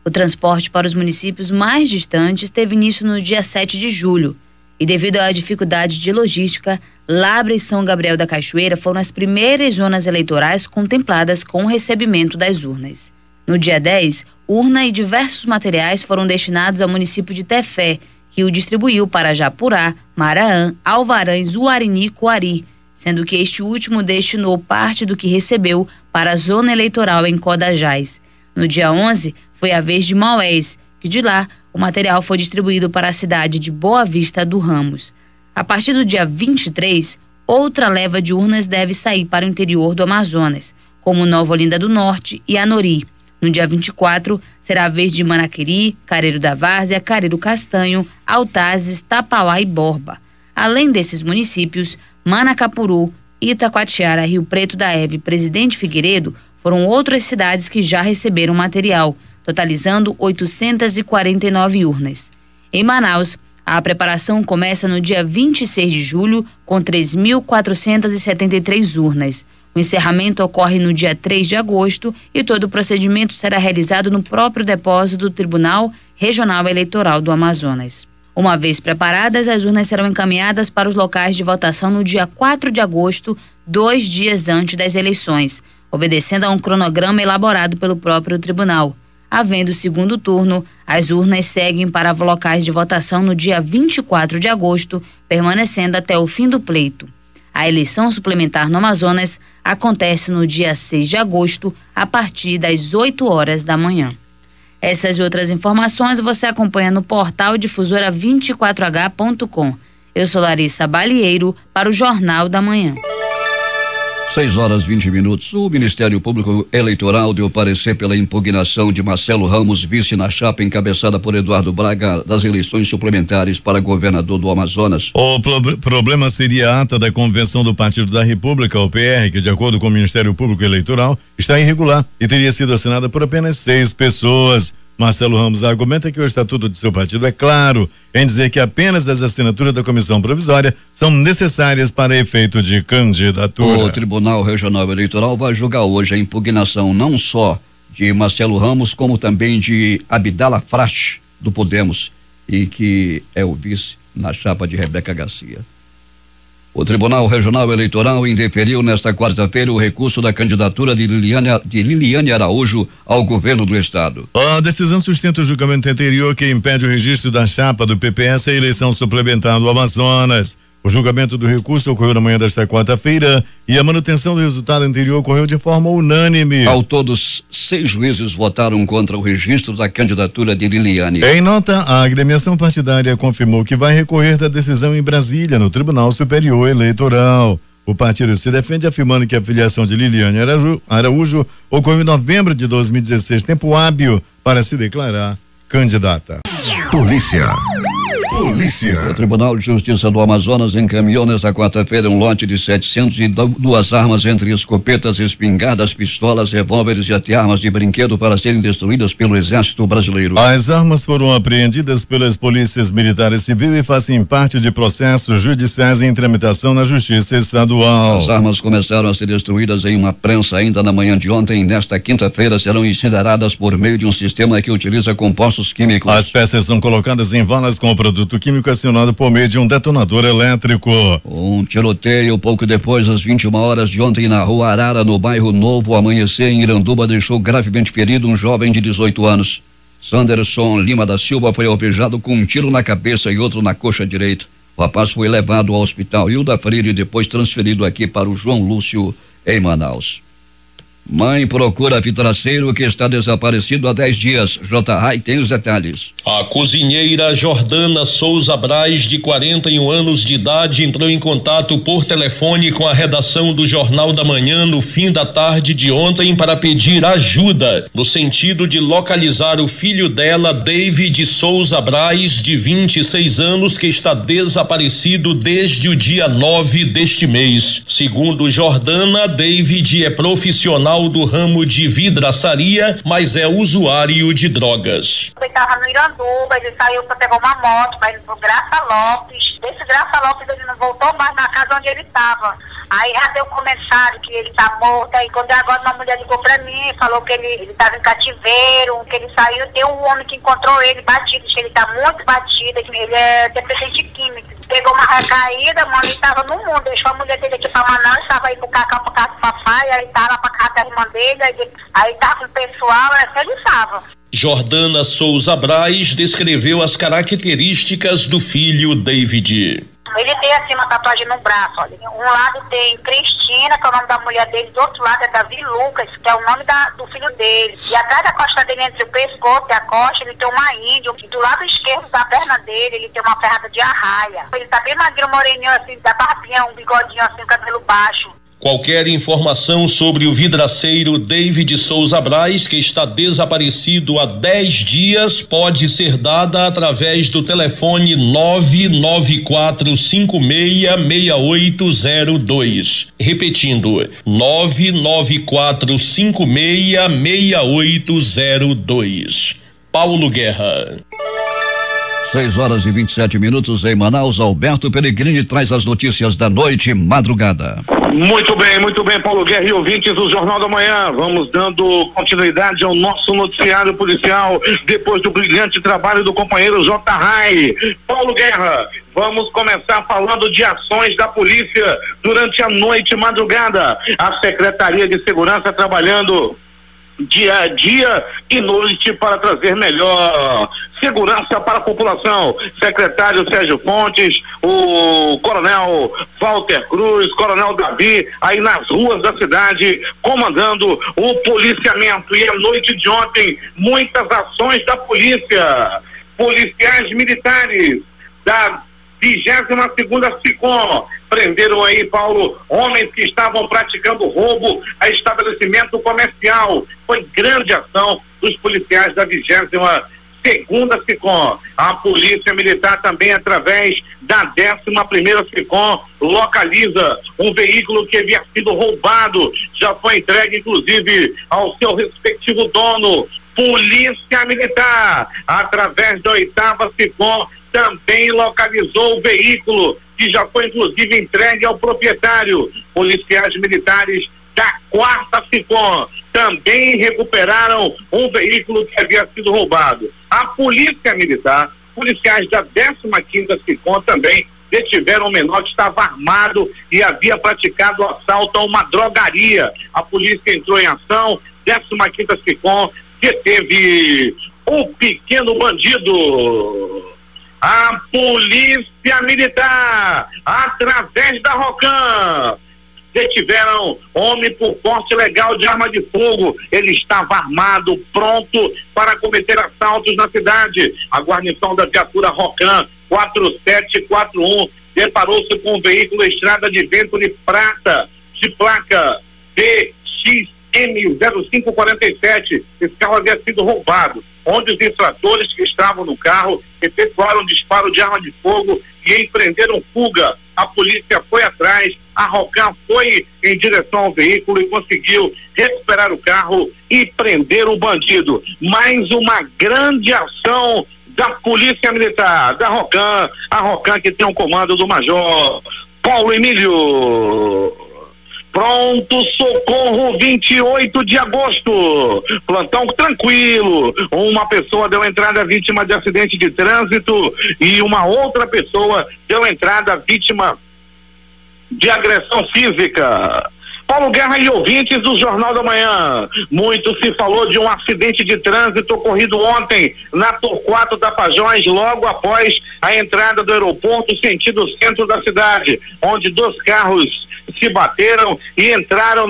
[SPEAKER 15] O transporte para os municípios mais distantes teve início no dia 7 de julho. E devido à dificuldade de logística, Labra e São Gabriel da Cachoeira foram as primeiras zonas eleitorais contempladas com o recebimento das urnas. No dia 10, urna e diversos materiais foram destinados ao município de Tefé, que o distribuiu para Japurá, Maraã, Alvarães, Uarini e Coari, sendo que este último destinou parte do que recebeu para a zona eleitoral em Codajás. No dia 11, foi a vez de Maués, que de lá o material foi distribuído para a cidade de Boa Vista do Ramos. A partir do dia 23, outra leva de urnas deve sair para o interior do Amazonas, como Nova Olinda do Norte e Anori. No dia 24, será a vez de Manaquiri, Careiro da Várzea, Careiro Castanho, Altazes, Tapauá e Borba. Além desses municípios, Manacapuru, Itacoatiara, Rio Preto da Eve e Presidente Figueiredo foram outras cidades que já receberam material, totalizando 849 urnas. Em Manaus, a preparação começa no dia 26 de julho, com 3.473 urnas. O encerramento ocorre no dia 3 de agosto e todo o procedimento será realizado no próprio depósito do Tribunal Regional Eleitoral do Amazonas. Uma vez preparadas, as urnas serão encaminhadas para os locais de votação no dia 4 de agosto, 2 dias antes das eleições, obedecendo a um cronograma elaborado pelo próprio tribunal. Havendo segundo turno, as urnas seguem para locais de votação no dia 24 de agosto, permanecendo até o fim do pleito. A eleição suplementar no Amazonas acontece no dia 6 de agosto, a partir das 8 horas da manhã. Essas e outras informações você acompanha no portal difusora24h.com. Eu sou Larissa Balieiro para o Jornal da Manhã.
[SPEAKER 2] 6:20. O Ministério Público Eleitoral deu parecer pela impugnação de Marcelo Ramos, vice na chapa encabeçada por Eduardo Braga das eleições suplementares para governador do Amazonas.
[SPEAKER 1] O problema seria a ata da convenção do Partido da República, o PR, que de acordo com o Ministério Público Eleitoral está irregular e teria sido assinada por apenas 6 pessoas. Marcelo Ramos argumenta que o estatuto de seu partido é claro em dizer que apenas as assinaturas da comissão provisória são necessárias para efeito de candidatura.
[SPEAKER 2] O Tribunal Regional Eleitoral vai julgar hoje a impugnação não só de Marcelo Ramos, como também de Abdala Frache, do Podemos, e que é o vice na chapa de Rebeca Garcia. O Tribunal Regional Eleitoral indeferiu nesta quarta-feira o recurso da candidatura de Liliane Araújo ao governo do estado.
[SPEAKER 1] A decisão sustenta o julgamento anterior que impede o registro da chapa do PPS à eleição suplementar do Amazonas. O julgamento do recurso ocorreu na manhã desta quarta-feira e a manutenção do resultado anterior ocorreu de forma unânime.
[SPEAKER 2] Ao todo, 6 juízes votaram contra o registro da candidatura de Liliane.
[SPEAKER 1] Em nota, a agremiação partidária confirmou que vai recorrer da decisão em Brasília, no Tribunal Superior Eleitoral. O partido se defende afirmando que a filiação de Liliane Araújo ocorreu em novembro de 2016, tempo hábil para se declarar candidata.
[SPEAKER 3] Polícia. Polícia.
[SPEAKER 2] O Tribunal de Justiça do Amazonas encaminhou nesta quarta-feira um lote de 702 armas, entre escopetas, espingardas, pistolas, revólveres e até armas de brinquedo, para serem destruídas pelo Exército Brasileiro.
[SPEAKER 1] As armas foram apreendidas pelas polícias militar e civil e fazem parte de processos judiciais em tramitação na Justiça Estadual.
[SPEAKER 2] As armas começaram a ser destruídas em uma prensa ainda na manhã de ontem. Nesta quinta-feira serão incineradas por meio de um sistema que utiliza compostos químicos.
[SPEAKER 1] As peças são colocadas em valas com produto químico acionado por meio de um detonador elétrico.
[SPEAKER 2] Um tiroteio pouco depois das 21 horas de ontem na rua Arara, no bairro Novo Amanhecer, em Iranduba, deixou gravemente ferido um jovem de 18 anos. Sanderson Lima da Silva foi alvejado com um tiro na cabeça e outro na coxa direita. O rapaz foi levado ao hospital Hilda Freire e depois transferido aqui para o João Lúcio, em Manaus. Mãe procura vidraceiro que está desaparecido há 10 dias. J.Rai tem os detalhes.
[SPEAKER 6] A cozinheira Jordana Souza Braz, de 41 anos de idade, entrou em contato por telefone com a redação do Jornal da Manhã no fim da tarde de ontem para pedir ajuda, no sentido de localizar o filho dela, David Souza Braz, de 26 anos, que está desaparecido desde o dia 9 deste mês. Segundo Jordana, David é profissional do ramo de vidraçaria, mas é usuário de drogas.
[SPEAKER 16] Ele estava no Iranduba, ele saiu para pegar uma moto, mas no Graça Lopes. Desse Graça Lopes ele não voltou mais na casa onde ele estava. Aí já deu comentário que ele tá morto. Aí quando agora uma mulher ligou pra mim, falou que ele estava em cativeiro, que ele saiu. Tem um homem que encontrou ele batido, que ele tá muito batido, que ele é dependente químico. Pegou uma recaída, mano, ele tava no mundo. Deixou a mulher dele aqui pra Manaus, estava aí pro Cacau, pra casa do papai, aí tava pra casa da irmã dele, aí tava com o pessoal, ele estava.
[SPEAKER 6] Jordana Souza Braz descreveu as características do filho David.
[SPEAKER 16] Ele tem assim uma tatuagem no braço, olha. Um lado tem Cristina, que é o nome da mulher dele, do outro lado é Davi Lucas, que é o nome do filho dele. E atrás da costa dele, entre o pescoço e a costa, ele tem uma índia. E do lado esquerdo da perna dele, ele tem uma ferrada de arraia. Ele tá bem magrinho, moreninho assim, da barbinha, um bigodinho assim, cabelo baixo.
[SPEAKER 6] Qualquer informação sobre o vidraceiro David Souza Braz, que está desaparecido há 10 dias, pode ser dada através do telefone 994566802. Repetindo, 994566802. Paulo Guerra.
[SPEAKER 2] 6h27 em Manaus. Alberto Pellegrini traz as notícias da noite e madrugada.
[SPEAKER 4] Muito bem, Paulo Guerra e ouvintes do Jornal da Manhã. Vamos dando continuidade ao nosso noticiário policial, depois do brilhante trabalho do companheiro J.Rai. Paulo Guerra, vamos começar falando de ações da polícia durante a noite e madrugada. A Secretaria de Segurança trabalhando dia a dia e noite para trazer melhor segurança para a população. Secretário Sérgio Fontes, o Coronel Walter Cruz, Coronel Davi, aí nas ruas da cidade, comandando o policiamento. E a noite de ontem, muitas ações da polícia. Policiais militares da 22ª SICOM prenderam aí, Paulo, homens que estavam praticando roubo a estabelecimento comercial. Foi grande ação dos policiais da 22ª SICOM. A Polícia Militar também, através da 11ª SICOM, localiza um veículo que havia sido roubado. Já foi entregue, inclusive, ao seu respectivo dono. Polícia Militar, através da 8ª SICOM, também localizou o veículo, que já foi inclusive entregue ao proprietário. Policiais militares da 4ª SICOM também recuperaram um veículo que havia sido roubado. A Polícia Militar, policiais da 15ª SICOM também detiveram um menor que estava armado e havia praticado assalto a uma drogaria. A polícia entrou em ação, 15ª SICOM deteve um pequeno bandido. A Polícia Militar, através da ROCAM, detiveram homem por porte ilegal de arma de fogo. Ele estava armado, pronto para cometer assaltos na cidade. A guarnição da viatura ROCAM 4741 deparou-se com um veículo Estrada de Vento de Prata, de placa BXM 0547. Esse carro havia sido roubado. onde os infratores que estavam no carro efetuaram um disparo de arma de fogo e empreenderam fuga. A polícia foi atrás, a Rocan foi em direção ao veículo e conseguiu recuperar o carro e prender o bandido. Mais uma grande ação da Polícia Militar, da Rocan, a Rocan que tem o comando do Major Paulo Emílio. Pronto socorro, 28 de agosto, plantão tranquilo, uma pessoa deu entrada vítima de acidente de trânsito e uma outra pessoa deu entrada vítima de agressão física. Paulo Guerra e ouvintes do Jornal da Manhã, muito se falou de um acidente de trânsito ocorrido ontem na Torquato Tapajós, logo após a entrada do aeroporto sentido centro da cidade, onde 2 carros se bateram e entraram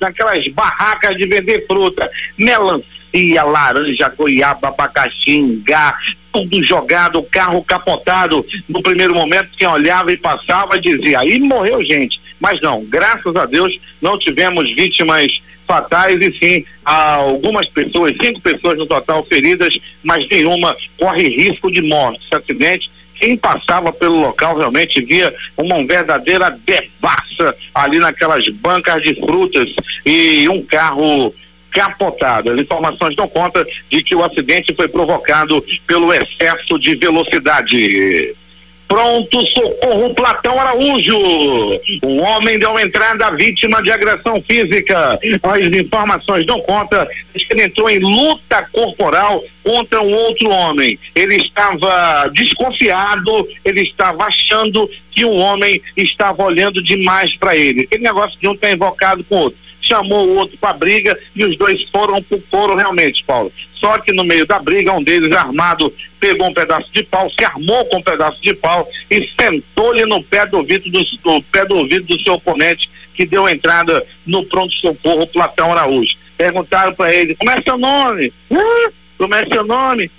[SPEAKER 4] naquelas barracas de vender fruta, melancia, laranja, goiaba, abacaxi, ingá, tudo jogado, carro capotado. No primeiro momento quem olhava e passava dizia, aí morreu gente, mas não, graças a Deus não tivemos vítimas fatais e sim algumas pessoas, 5 pessoas no total feridas, mas nenhuma corre risco de morte. Esse acidente, quem passava pelo local realmente via uma verdadeira devassa ali naquelas bancas de frutas e um carro capotado. As informações dão conta de que o acidente foi provocado pelo excesso de velocidade. Pronto socorro, Platão Araújo. Um homem deu entrada vítima de agressão física. As informações dão conta de que ele entrou em luta corporal contra um outro homem. Ele estava desconfiado, ele estava achando que o homem estava olhando demais para ele. Aquele negócio de um estar invocado com o outro. Chamou o outro para briga e os dois foram realmente, Paulo. Só que no meio da briga, um deles armado pegou um pedaço de pau, se armou com um pedaço de pau e sentou-lhe no pé do ouvido do seu oponente, que deu entrada no pronto-socorro Platão Araújo. Perguntaram para ele, como é seu nome? Como é seu nome?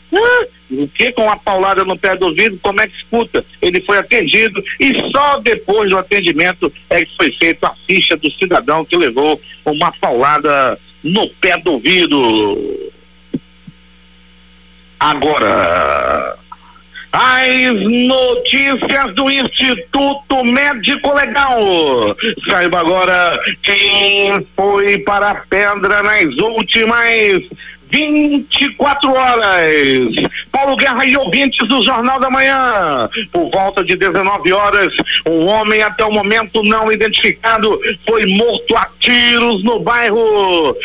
[SPEAKER 4] O que? Com uma paulada no pé do ouvido, como é que escuta? Ele foi atendido e só depois do atendimento é que foi feita a ficha do cidadão que levou uma paulada no pé do ouvido. Agora, as notícias do Instituto Médico Legal. Saiba agora quem foi para a pedra nas últimas 24 horas. Paulo Guerra e ouvintes do Jornal da Manhã. Por volta de 19 horas, um homem até o momento não identificado foi morto a tiros no bairro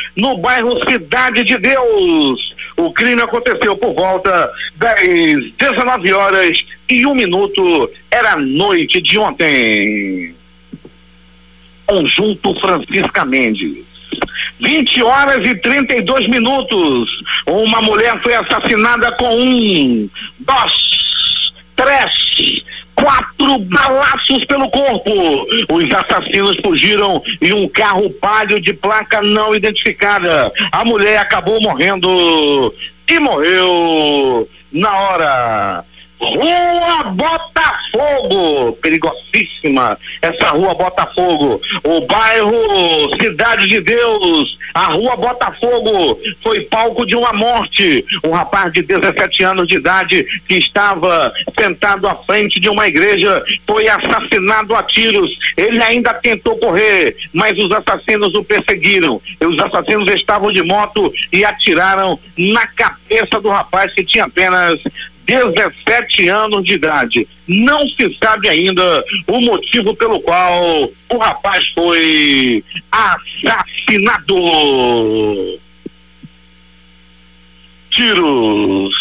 [SPEAKER 4] Cidade de Deus. O crime aconteceu por volta das 19 horas e 1 minuto. Era a noite de ontem. Conjunto Francisca Mendes. 20 horas e 32 minutos. Uma mulher foi assassinada com 1, 2, 3, 4 balaços pelo corpo. Os assassinos fugiram em um carro palio de placa não identificada. A mulher acabou morrendo e morreu na hora. Rua Botafogo, perigosíssima essa Rua Botafogo, o bairro Cidade de Deus. A Rua Botafogo foi palco de uma morte. Um rapaz de 17 anos de idade que estava sentado à frente de uma igreja foi assassinado a tiros. Ele ainda tentou correr, mas os assassinos o perseguiram. Os assassinos estavam de moto e atiraram na cabeça do rapaz, que tinha apenas 17 anos de idade. Não se sabe ainda o motivo pelo qual o rapaz foi assassinado. Tiros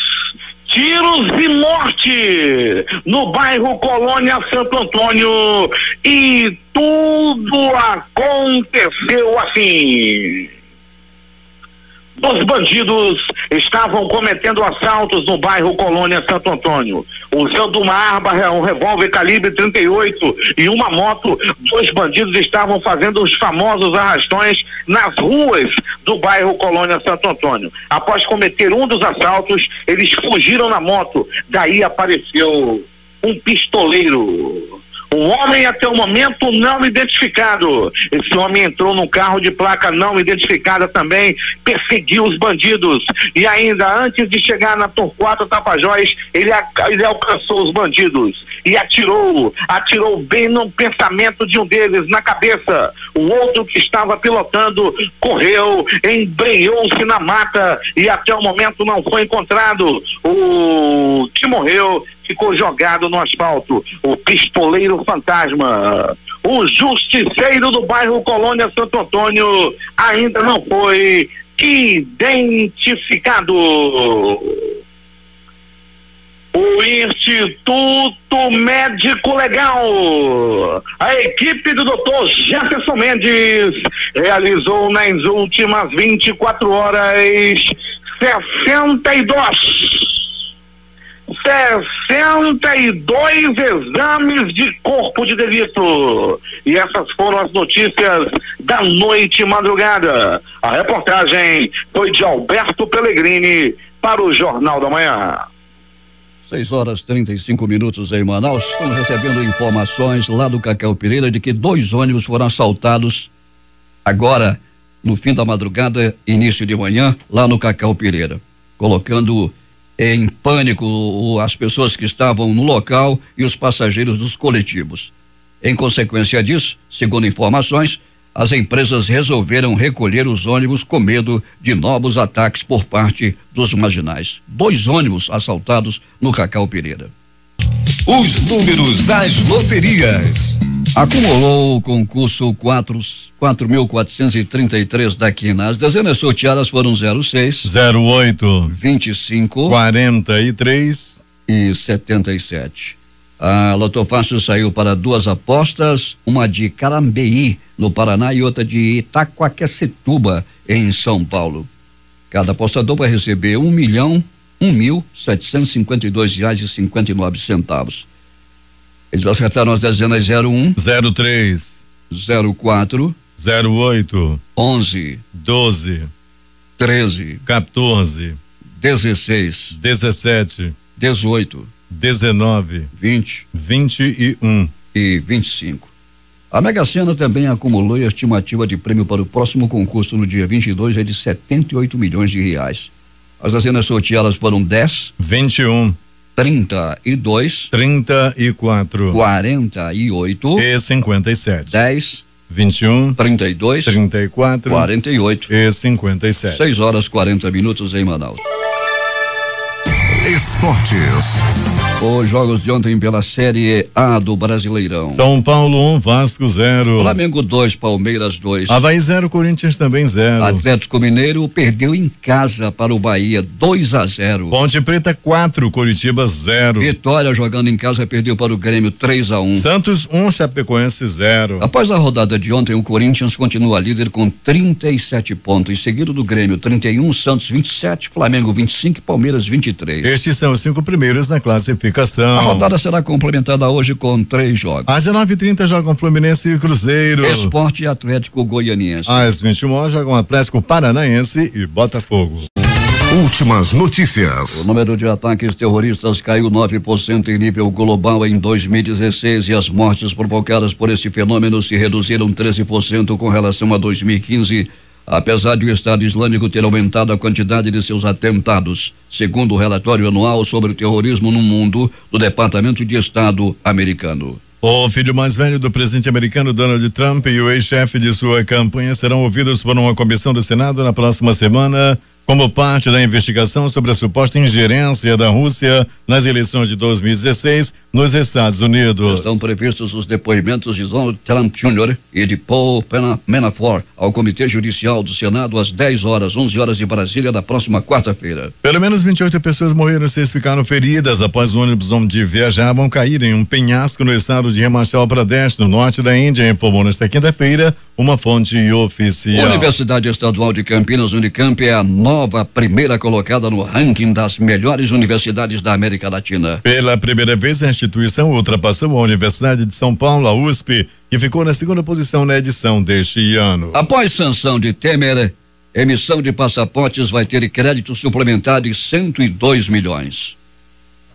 [SPEAKER 4] e morte no bairro Colônia Santo Antônio, e tudo aconteceu assim. Os bandidos estavam cometendo assaltos no bairro Colônia Santo Antônio. Usando uma arma, um revólver calibre 38 e uma moto, 2 bandidos estavam fazendo os famosos arrastões nas ruas do bairro Colônia Santo Antônio. Após cometer um dos assaltos, eles fugiram na moto. Daí apareceu um pistoleiro Um homem até o momento não identificado. Esse homem entrou num carro de placa não identificada também, perseguiu os bandidos e ainda antes de chegar na Torquato Tapajós, ele alcançou os bandidos e atirou bem no pensamento de um deles, na cabeça. O outro que estava pilotando correu, embrenhou-se na mata e até o momento não foi encontrado. O que morreu ficou jogado no asfalto, o pistoleiro fantasma. O justiceiro do bairro Colônia Santo Antônio ainda não foi identificado. O Instituto Médico Legal, a equipe do Dr. Jefferson Mendes realizou nas últimas 24 horas 62 exames de corpo de delito. E essas foram as notícias da noite e madrugada. A reportagem foi de Alberto Pellegrini para o Jornal da Manhã.
[SPEAKER 2] 6h35 em Manaus. Estamos recebendo informações lá do Cacau Pereira de que 2 ônibus foram assaltados agora, no fim da madrugada, início de manhã, lá no Cacau Pereira, colocando em pânico as pessoas que estavam no local e os passageiros dos coletivos. Em consequência disso, segundo informações, as empresas resolveram recolher os ônibus com medo de novos ataques por parte dos marginais. 2 ônibus assaltados no Cacau Pereira.
[SPEAKER 3] Os números das loterias.
[SPEAKER 2] Acumulou o concurso 4.433 da Quina. As dezenas sorteadas foram 06,
[SPEAKER 1] 08,
[SPEAKER 2] 25,
[SPEAKER 1] 43
[SPEAKER 2] e 77. A Loto Fácil saiu para 2 apostas, uma de Carambeí, no Paraná, e outra de Itaquaquecetuba, em São Paulo. Cada apostador vai receber R$1.752,59. Eles acertaram as dezenas 01,
[SPEAKER 1] 03,
[SPEAKER 2] 04,
[SPEAKER 1] 08,
[SPEAKER 2] 11,
[SPEAKER 1] 12,
[SPEAKER 2] 13,
[SPEAKER 1] 14,
[SPEAKER 2] 16,
[SPEAKER 1] 17,
[SPEAKER 2] 18,
[SPEAKER 1] 19,
[SPEAKER 2] 20,
[SPEAKER 1] 21
[SPEAKER 2] e 25. A Mega Sena também acumulou a estimativa de prêmio para o próximo concurso no dia 22 é de R$78 milhões. As dezenas sorteadas foram 10,
[SPEAKER 1] 21,
[SPEAKER 2] 32,
[SPEAKER 1] 34,
[SPEAKER 2] 48
[SPEAKER 1] e 57.
[SPEAKER 2] 10,
[SPEAKER 1] 21,
[SPEAKER 2] 32,
[SPEAKER 1] 34,
[SPEAKER 2] 48
[SPEAKER 1] e 57.
[SPEAKER 2] 6h40 em Manaus.
[SPEAKER 3] Esportes.
[SPEAKER 2] Os jogos de ontem pela Série A do Brasileirão.
[SPEAKER 1] São Paulo 1, Vasco 0.
[SPEAKER 2] Flamengo 2, Palmeiras 2.
[SPEAKER 1] Avaí 0, Corinthians também 0.
[SPEAKER 2] Atlético Mineiro perdeu em casa para o Bahia 2-0.
[SPEAKER 1] Ponte Preta 4, Curitiba 0.
[SPEAKER 2] Vitória jogando em casa perdeu para o Grêmio 3-1.
[SPEAKER 1] Santos 1, Chapecoense 0.
[SPEAKER 2] Após a rodada de ontem, o Corinthians continua líder com 37 pontos, seguido do Grêmio 31, Santos 27, Flamengo 25 e Palmeiras 23.
[SPEAKER 1] Estes são os 5 primeiros na classificação.
[SPEAKER 2] A rodada será complementada hoje com 3 jogos.
[SPEAKER 1] Às 19h30 jogam Fluminense e Cruzeiro.
[SPEAKER 2] Esporte e Atlético Goianiense.
[SPEAKER 1] Às 21h jogam Atlético Paranaense e Botafogo.
[SPEAKER 3] Últimas notícias.
[SPEAKER 2] O número de ataques terroristas caiu 9% em nível global em 2016 e as mortes provocadas por esse fenômeno se reduziram 13% com relação a 2015. Apesar de o Estado Islâmico ter aumentado a quantidade de seus atentados, segundo o relatório anual sobre o terrorismo no mundo do Departamento de Estado americano.
[SPEAKER 1] O filho mais velho do presidente americano Donald Trump e o ex-chefe de sua campanha serão ouvidos por uma comissão do Senado na próxima semana, como parte da investigação sobre a suposta ingerência da Rússia nas eleições de 2016 nos Estados Unidos.
[SPEAKER 2] Estão previstos os depoimentos de Donald Trump Jr. e de Paul Manafort ao Comitê Judicial do Senado às 10h, 11h de Brasília, da próxima quarta-feira.
[SPEAKER 1] Pelo menos 28 pessoas morreram e 6 ficaram feridas após o ônibus onde viajavam cair em um penhasco no estado de Himachal Pradesh, no norte da Índia, informou nesta quinta-feira uma fonte oficial.
[SPEAKER 2] A Universidade Estadual de Campinas, Unicamp, é a nova primeira colocada no ranking das melhores universidades da América Latina.
[SPEAKER 1] Pela primeira vez, a instituição ultrapassou a Universidade de São Paulo, a USP, que ficou na 2ª posição na edição deste ano.
[SPEAKER 2] Após sanção de Temer, emissão de passaportes vai ter crédito suplementar de 102 milhões.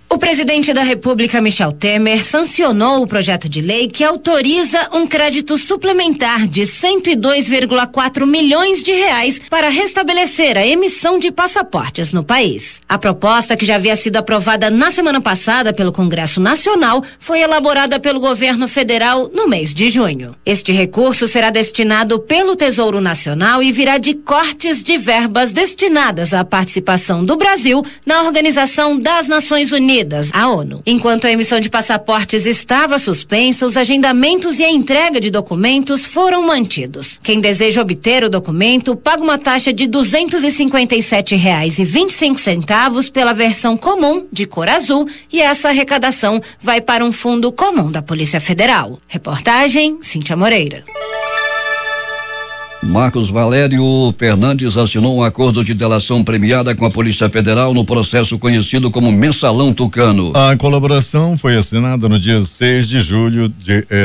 [SPEAKER 17] O O presidente da República, Michel Temer, sancionou o projeto de lei que autoriza um crédito suplementar de 102,4 milhões de reais para restabelecer a emissão de passaportes no país. A proposta, que já havia sido aprovada na semana passada pelo Congresso Nacional, foi elaborada pelo governo federal no mês de junho. Este recurso será destinado pelo Tesouro Nacional e virá de cortes de verbas destinadas à participação do Brasil na Organização das Nações Unidas, a ONU. Enquanto a emissão de passaportes estava suspensa, os agendamentos e a entrega de documentos foram mantidos. Quem deseja obter o documento paga uma taxa de R$ 257,25 pela versão comum de cor azul, e essa arrecadação vai para um fundo comum da Polícia Federal. Reportagem Cíntia Moreira.
[SPEAKER 2] Marcos Valério Fernandes assinou um acordo de delação premiada com a Polícia Federal no processo conhecido como Mensalão Tucano.
[SPEAKER 1] A colaboração foi assinada no dia 6 de julho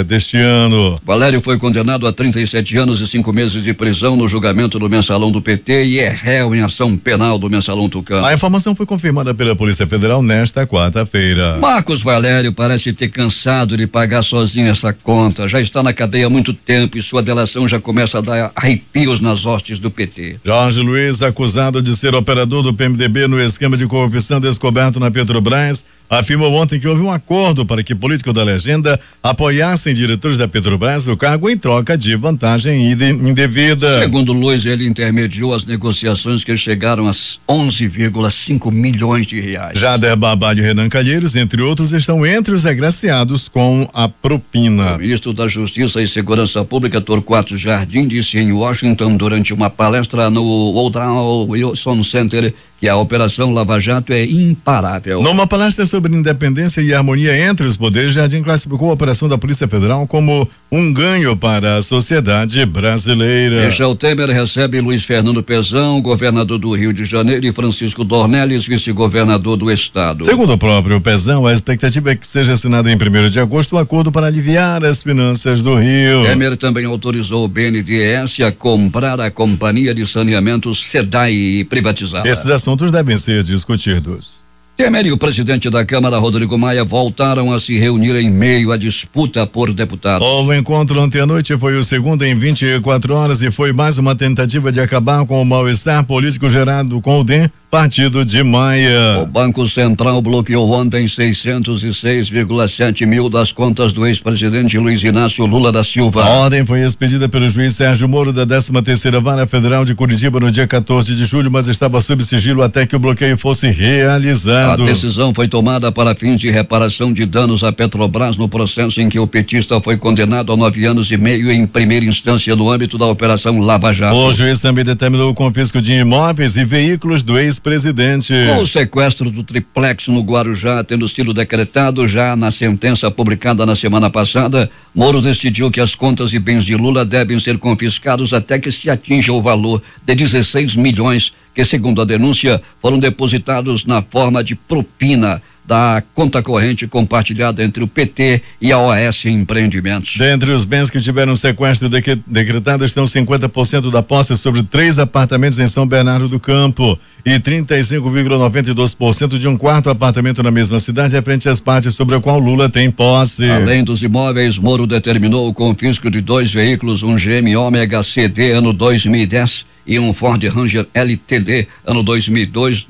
[SPEAKER 1] deste ano.
[SPEAKER 2] Valério foi condenado a 37 anos e 5 meses de prisão no julgamento do Mensalão do PT e é réu em ação penal do Mensalão Tucano.
[SPEAKER 1] A informação foi confirmada pela Polícia Federal nesta quarta-feira.
[SPEAKER 2] Marcos Valério parece ter cansado de pagar sozinho essa conta. Já está na cadeia há muito tempo e sua delação já começa a dar arrepios nas hostes do PT.
[SPEAKER 1] Jorge Luiz, acusado de ser operador do PMDB no esquema de corrupção descoberto na Petrobras, afirmou ontem que houve um acordo para que políticos da legenda apoiassem diretores da Petrobras no cargo em troca de vantagem indevida.
[SPEAKER 2] Segundo Luiz, ele intermediou as negociações que chegaram a 11,5 milhões de reais.
[SPEAKER 1] Jader Babá e Renan Calheiros, entre outros, estão entre os agraciados com a propina.
[SPEAKER 2] O ministro da Justiça e Segurança Pública, Torquato Jardim, disse em Washington durante uma palestra no Woodrow Wilson Center que a Operação Lava Jato é imparável.
[SPEAKER 1] Numa palestra sobre independência e harmonia entre os poderes, Jardim classificou a operação da Polícia Federal como um ganho para a sociedade brasileira.
[SPEAKER 2] Michel Temer recebe Luiz Fernando Pezão, governador do Rio de Janeiro, e Francisco Dornelles, vice-governador do estado.
[SPEAKER 1] Segundo o próprio Pezão, a expectativa é que seja assinado em 1º de agosto um acordo para aliviar as finanças do Rio.
[SPEAKER 2] Temer também autorizou o BNDES a comprar a companhia de saneamento SEDAI e privatizá-la.
[SPEAKER 1] Esses assuntos devem ser discutidos.
[SPEAKER 2] Temer e o presidente da Câmara, Rodrigo Maia, voltaram a se reunir em meio à disputa por deputados.
[SPEAKER 1] O encontro ontem à noite foi o segundo em 24 horas e foi mais uma tentativa de acabar com o mal-estar político gerado com o DEM, partido de Maia.
[SPEAKER 2] O Banco Central bloqueou ontem 606,7 mil das contas do ex-presidente Luiz Inácio Lula da Silva.
[SPEAKER 1] A ordem foi expedida pelo juiz Sérgio Moro da 13ª Vara Federal de Curitiba no dia 14 de julho, mas estava sob sigilo até que o bloqueio fosse realizado.
[SPEAKER 2] A decisão foi tomada para fins de reparação de danos à Petrobras no processo em que o petista foi condenado a 9 anos e meio em primeira instância no âmbito da Operação Lava Jato.
[SPEAKER 1] O juiz também determinou o confisco de imóveis e veículos do ex-presidente.
[SPEAKER 2] Com o sequestro do triplex no Guarujá tendo sido decretado já na sentença publicada na semana passada, Moro decidiu que as contas e bens de Lula devem ser confiscados até que se atinja o valor de 16 milhões que, segundo a denúncia, foram depositados na forma de propina da conta corrente compartilhada entre o PT e a OAS Empreendimentos.
[SPEAKER 1] Dentre os bens que tiveram sequestro decretado estão 50% da posse sobre 3 apartamentos em São Bernardo do Campo e 35,92% de um quarto apartamento na mesma cidade, frente às partes sobre a qual Lula tem posse.
[SPEAKER 2] Além dos imóveis, Moro determinou o confisco de 2 veículos, um GM Ômega CD ano 2010 e um Ford Ranger LTD ano 2012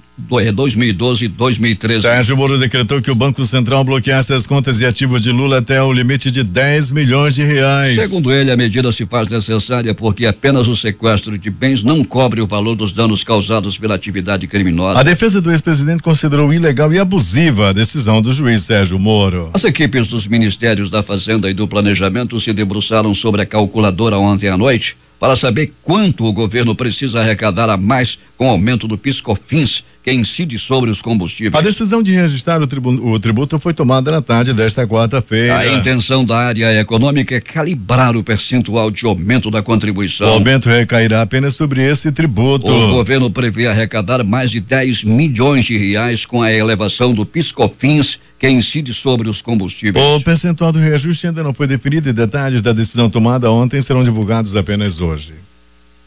[SPEAKER 2] e 2013.
[SPEAKER 1] Sérgio Moro decretou que o Banco Central bloqueasse as contas e ativos de Lula até o limite de 10 milhões de reais.
[SPEAKER 2] Segundo ele, a medida se faz necessária porque apenas o sequestro de bens não cobre o valor dos danos causados pela atividade criminosa.
[SPEAKER 1] A defesa do ex-presidente considerou ilegal e abusiva a decisão do juiz Sérgio Moro.
[SPEAKER 2] As equipes dos Ministérios da Fazenda e do Planejamento se debruçaram sobre a calculadora ontem à noite para saber quanto o governo precisa arrecadar a mais com o aumento do PIS/COFINS, que incide sobre os combustíveis.
[SPEAKER 1] A decisão de registrar o tributo foi tomada na tarde desta quarta-feira.
[SPEAKER 2] A intenção da área econômica é calibrar o percentual de aumento da contribuição.
[SPEAKER 1] O aumento recairá apenas sobre esse tributo.
[SPEAKER 2] O governo prevê arrecadar mais de 10 milhões de reais com a elevação do PIS/COFINS, que incide sobre os combustíveis.
[SPEAKER 1] O percentual do reajuste ainda não foi definido e detalhes da decisão tomada ontem serão divulgados apenas hoje.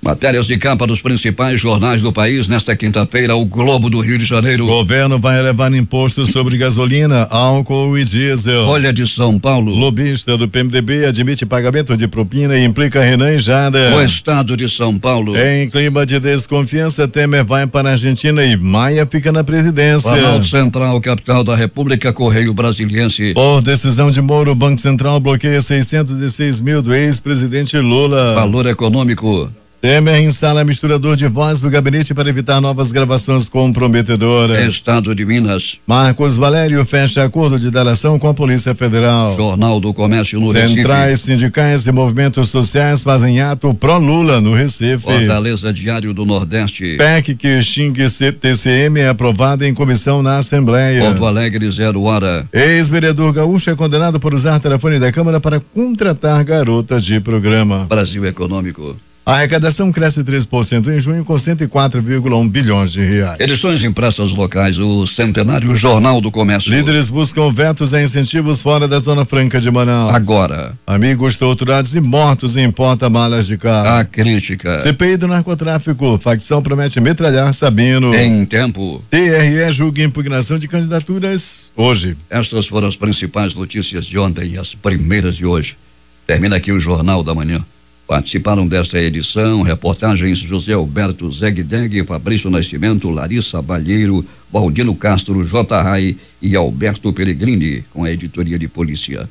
[SPEAKER 2] Matérias de capa dos principais jornais do país nesta quinta-feira, o Globo do Rio de Janeiro.
[SPEAKER 1] Governo vai elevar imposto sobre gasolina, álcool e diesel.
[SPEAKER 2] Folha de São Paulo.
[SPEAKER 1] Lobista do PMDB admite pagamento de propina e implica Renan e Jada.
[SPEAKER 2] O Estado de São Paulo.
[SPEAKER 1] Em clima de desconfiança, Temer vai para a Argentina e Maia fica na presidência.
[SPEAKER 2] Planalto Central, capital da República, Correio Brasiliense.
[SPEAKER 1] Por decisão de Moro, o Banco Central bloqueia 606 mil do ex-presidente Lula.
[SPEAKER 2] Valor Econômico.
[SPEAKER 1] Temer instala misturador de voz do gabinete para evitar novas gravações comprometedoras.
[SPEAKER 2] Estado de Minas.
[SPEAKER 1] Marcos Valério fecha acordo de delação com a Polícia Federal.
[SPEAKER 2] Jornal do Comércio no Recife.
[SPEAKER 1] Centrais sindicais e movimentos sociais fazem ato pró-Lula no Recife.
[SPEAKER 2] Fortaleza, Diário do Nordeste.
[SPEAKER 1] PEC que extingue TCM é aprovada em comissão na Assembleia.
[SPEAKER 2] Porto Alegre, 0 hora.
[SPEAKER 1] Ex-vereador gaúcho é condenado por usar telefone da Câmara para contratar garotas de programa.
[SPEAKER 2] Brasil Econômico.
[SPEAKER 1] A arrecadação cresce 3% em junho com 104,1 bilhões de reais.
[SPEAKER 2] Edições impressas locais, o centenário Jornal do Comércio.
[SPEAKER 1] Líderes buscam vetos a incentivos fora da Zona Franca de Manaus.
[SPEAKER 2] Agora.
[SPEAKER 1] Amigos torturados e mortos em porta-malas de carro.
[SPEAKER 2] A crítica.
[SPEAKER 1] CPI do narcotráfico, facção promete metralhar Sabino.
[SPEAKER 2] Em tempo.
[SPEAKER 1] TRE julga impugnação de candidaturas hoje.
[SPEAKER 2] Estas foram as principais notícias de ontem e as primeiras de hoje. Termina aqui o Jornal da Manhã. Participaram desta edição reportagens José Alberto Zegdeg, Fabrício Nascimento, Larissa Balheiro, Baldino Castro, J. Rai e Alberto Pellegrini, com a editoria de polícia.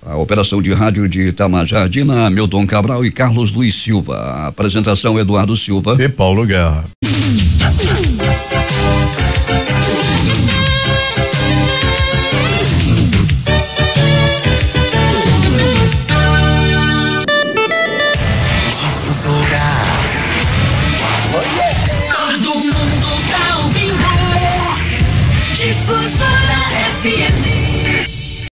[SPEAKER 2] A operação de rádio de Itamar Jardina, Milton Cabral e Carlos Luiz Silva. A apresentação Eduardo Silva
[SPEAKER 1] e Paulo Guerra.